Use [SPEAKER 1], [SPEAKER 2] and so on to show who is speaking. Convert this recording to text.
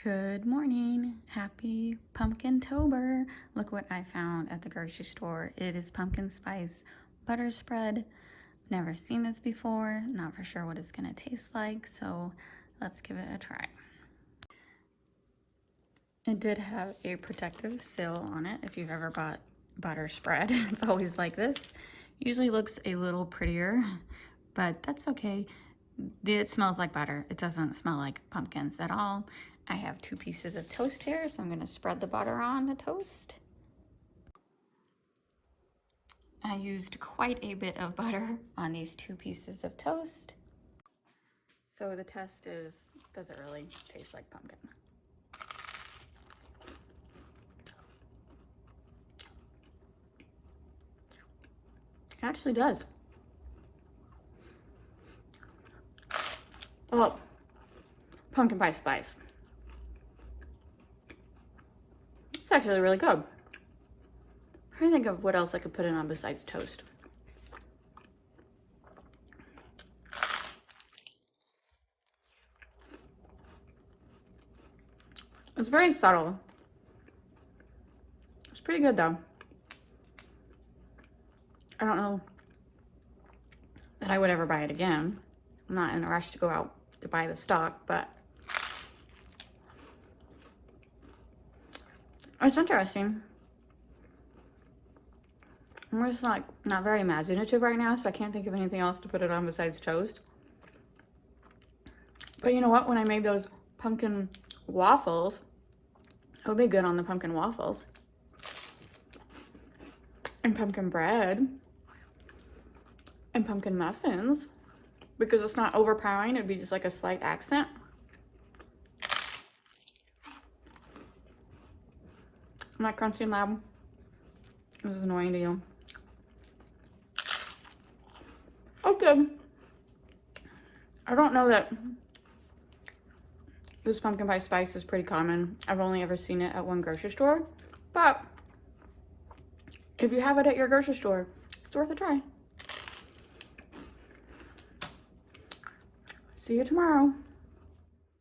[SPEAKER 1] Good morning. Happy Pumpkintober. Look what I found at the grocery store. It is pumpkin spice butter spread. Never seen this before. Not for sure what it's going to taste like, so let's give it a try. It did have a protective seal on it. If you've ever bought butter spread, it's always like this. Usually looks a little prettier, but that's okay. It smells like butter. It doesn't smell like pumpkins at all. I have 2 pieces of toast here, so I'm going to spread the butter on the toast. I used quite a bit of butter on these 2 pieces of toast. So the test is, does it really taste like pumpkin? It actually does. Oh, pumpkin pie spice. It's actually really good. I'm trying to think of what else I could put it on besides toast. It's very subtle. It's pretty good though. I don't know that I would ever buy it again. I'm not in a rush to go out to buy the stock, but it's interesting. I'm just not very imaginative right now, so I can't think of anything else to put it on besides toast. But you know what? When I made those pumpkin waffles, it would be good on the pumpkin waffles. And pumpkin bread. And pumpkin muffins. Because it's not overpowering, it'd be just like a slight accent. Am I crunching loud? This is annoying to you. Okay. I don't know that this pumpkin pie spice is pretty common. I've only ever seen it at one grocery store. But if you have it at your grocery store, it's worth a try. See you tomorrow.